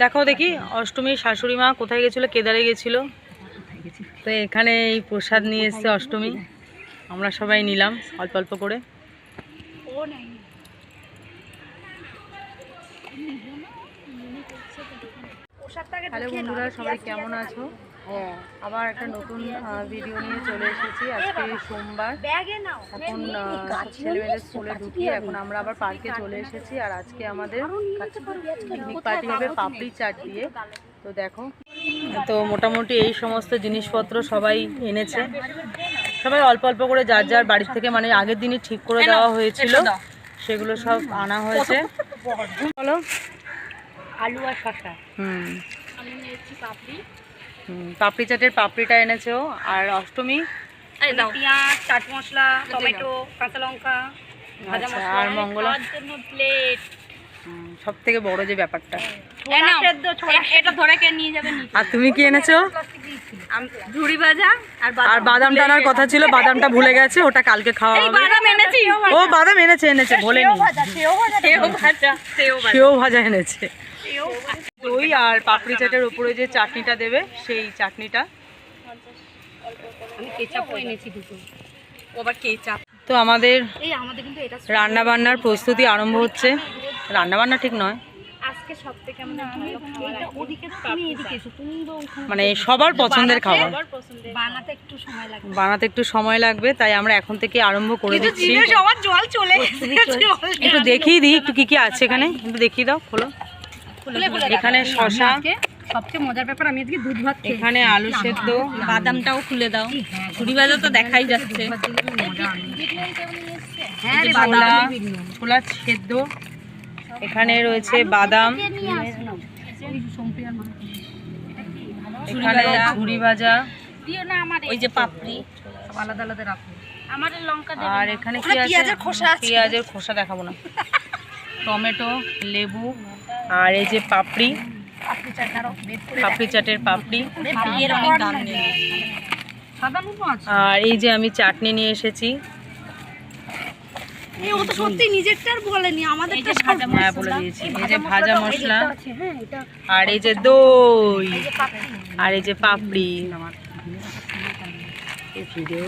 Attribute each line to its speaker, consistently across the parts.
Speaker 1: দেখো দেখি অষ্টমীর শাশুড়ি মা কোথায় গেছিলো, কেদারে গেছিলো। তো এখানে এই প্রসাদ নিয়ে এসছে অষ্টমী, আমরা সবাই নিলাম অল্প অল্প করে। হ্যালো বন্ধুরা, সবাই কেমন আছো? আবার একটা নতুন ভিডিও নিয়ে চলে এসেছি। আজকে সোমবার, এখন ছেলেমেয়েদের স্কুলে ঢুকিয়ে এখন আমরা আবার পার্কে চলে এসেছি। আর আজকে আমাদের পিকনিক পার্টি হবে পাপড়ি চাট দিয়ে। তো দেখো, তো মোটামুটি এই সমস্ত জিনিসপত্র সবাই এনেছে, সবাই অল্প অল্প করে যার যার বাড়ি থেকে, মানে আগের দিনই ঠিক করে দেওয়া হয়েছিল, সেগুলো সব আনা হয়েছে। বলো।
Speaker 2: আলু আর শসা।
Speaker 1: আমি নিয়েছি পাপড়ি। পাপড়ি চাটের পাপড়িটা এনেছো। আর অষ্টমী
Speaker 2: পেঁয়াজ, চাট মশলা, টমেটো, কাঁচা লঙ্কা, ভাজা মশলা।
Speaker 1: আর মঙ্গলা
Speaker 2: প্লেট।
Speaker 1: সব থেকে বড় যে ব্যাপারটা,
Speaker 2: এটা ধরে কে নিয়ে যাবেন।
Speaker 1: আর তুমি কি এনেছো?
Speaker 2: ঝুড়ি ভাজা
Speaker 1: আর বাদাম টানার কথা ছিল, বাদামটা ভুলে গেছে, ওটা কালকে খাওয়া হবে।
Speaker 2: বাদাম এনেছি।
Speaker 1: ও বাদাম এনেছে ভোলেনি। সেও ভাজা এনেছে। দই আর পাপড়ি চাটের উপরে যে চাটনিটা দেবে, সেই চাটনিটা।
Speaker 2: আমি কেচাপও এনেছি দুটো। আবার কেচাপ।
Speaker 1: তো আমাদের
Speaker 2: কিন্তু এটা
Speaker 1: রান্না বান্নার প্রস্তুতি আরম্ভ হচ্ছে। রান্না বান্না ঠিক নয়,
Speaker 2: আজকে সবথেকে আমাদের ভালো খাবার। ওদিকে তুমি এদিকে এসো, তুমি
Speaker 1: মানে সবার পছন্দের খাবার। বানাতে একটু সময় লাগবে, তাই আমরা এখন থেকে আরম্ভ করে দিচ্ছি।
Speaker 2: সবার জল চলে
Speaker 1: একটু দেখিয়ে দিই একটু কি কি আছে এখানে, একটু দেখিয়ে দাও। খোলো। এখানে শসা,
Speaker 2: সবচেয়ে মজার ব্যাপার, আমি আজকে দুধ ভাত।
Speaker 1: এখানে আলু সেদ্ধ,
Speaker 2: বাদামটাও খুলে দাও। ঝুড়ি ভাজা তো দেখাই যাচ্ছে।
Speaker 1: ছোলা সেদ্ধ, এখানে রয়েছে বাদাম, এখানে ঝুড়ি ভাজা,
Speaker 2: ওই যে পাপড়ি আলাদা আলাদা রাখো। আমার লঙ্কা দেবে।
Speaker 1: আর এখানে কি আছে? পেঁয়াজের খোসা দেখাবো না। টমেটো, লেবু, আর এই যে পাপড়ি, পাপড়ি চাটের পাপড়ি। আর এই যে আমি চাটনি নিয়ে এসেছি।
Speaker 2: ও তো সত্যি নিজেরটার বলেনি, আমাদেরটা
Speaker 1: হ্যাঁ বলে দিয়েছি। এই যে ভাজা মশলা, আর এই যে দই, আর এই যে পাপড়ি। এই ভিডিও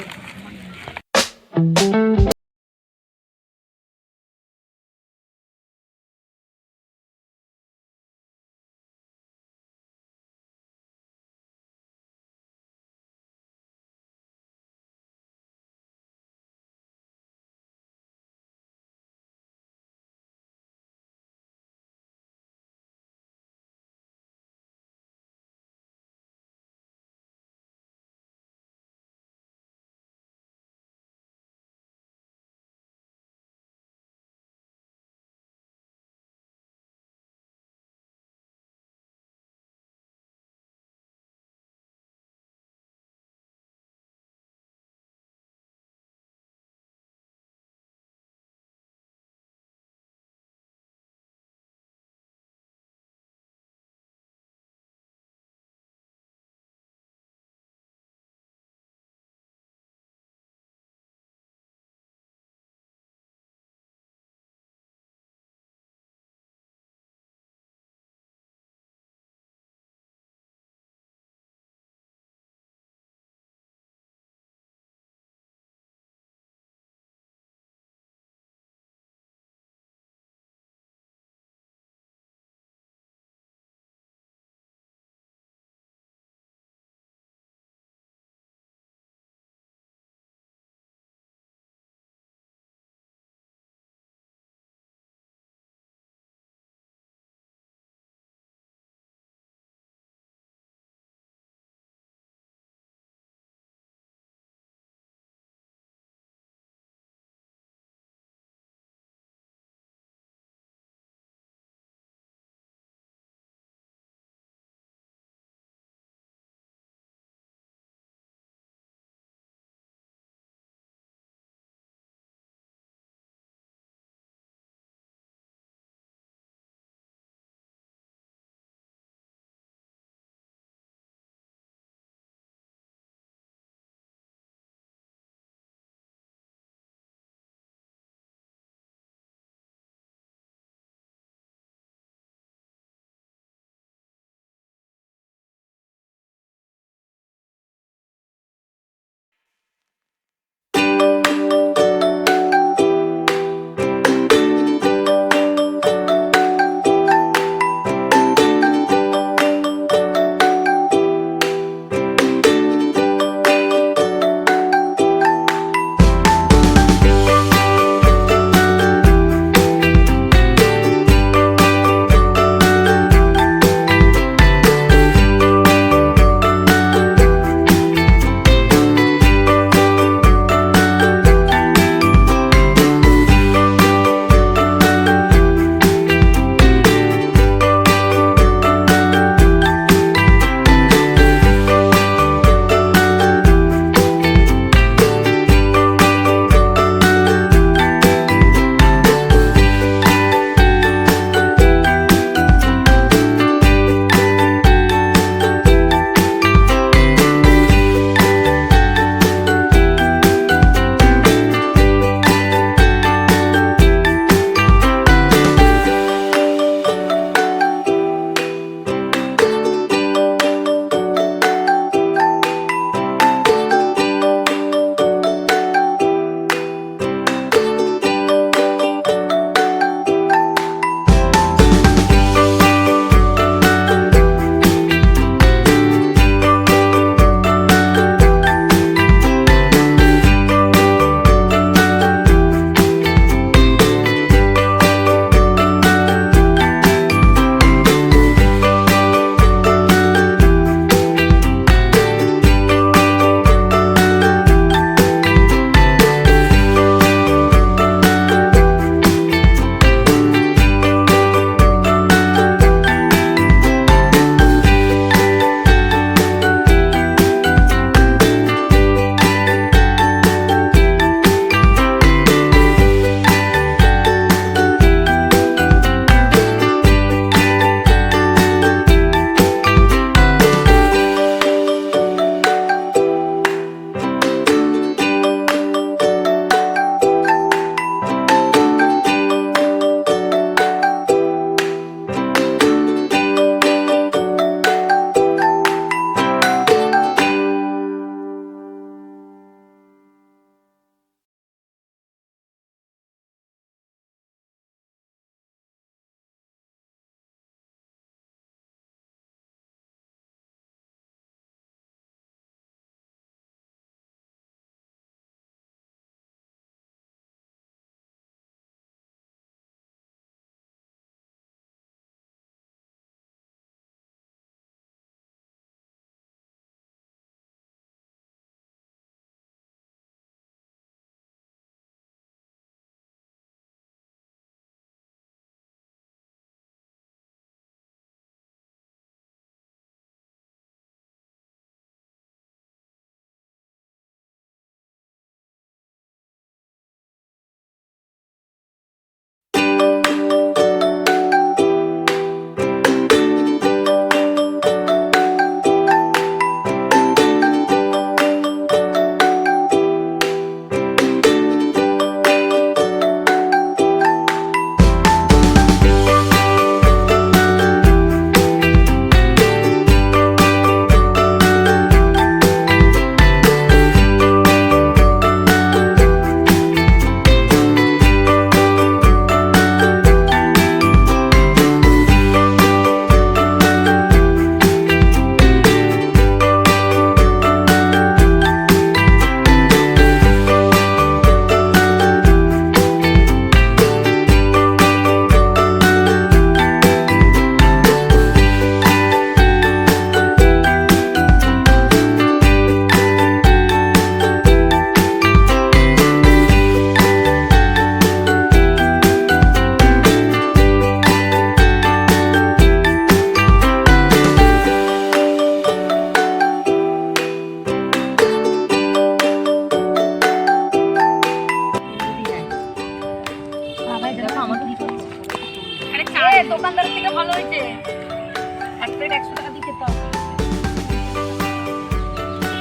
Speaker 2: প্লেট 100 টাকা দিতে পাও।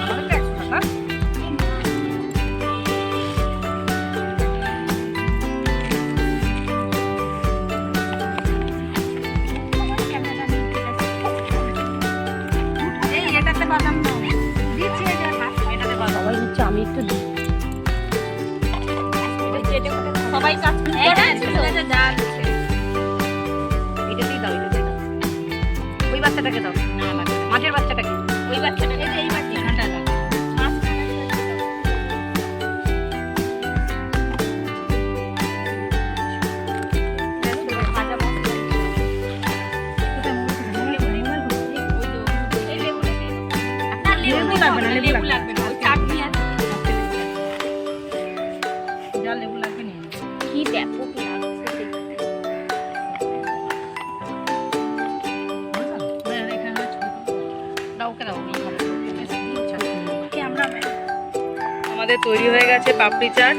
Speaker 2: আমাদের তো 100 টাকা। এই এটাতে বাদাম দাও। দিচ্ছি এটা এটাতে বাদাম।
Speaker 3: সবাই দিচ্ছে, আমি একটু দিই।
Speaker 2: সবাই কাজ এটা যা আছে এটাতেই দাও, এটাতেই দাও। ওই বাচ্চাটাকে দাও। না লাগবে মাঠের বাচ্চাটাকে, ওই বাচ্চাটাকে, এই বাচ্চাটা দাও।
Speaker 1: লেবু লাগবে না, লেবু লাগবে না।
Speaker 2: ওই চাটনি আছে।
Speaker 1: যা লেবু লাগবে নিয়ে নাও।
Speaker 2: কি ব্যাপক লাগছে দেখতে। দাওকে দাও
Speaker 1: আমাদের তৈরি হয়ে গেছে পাপড়ি চাট।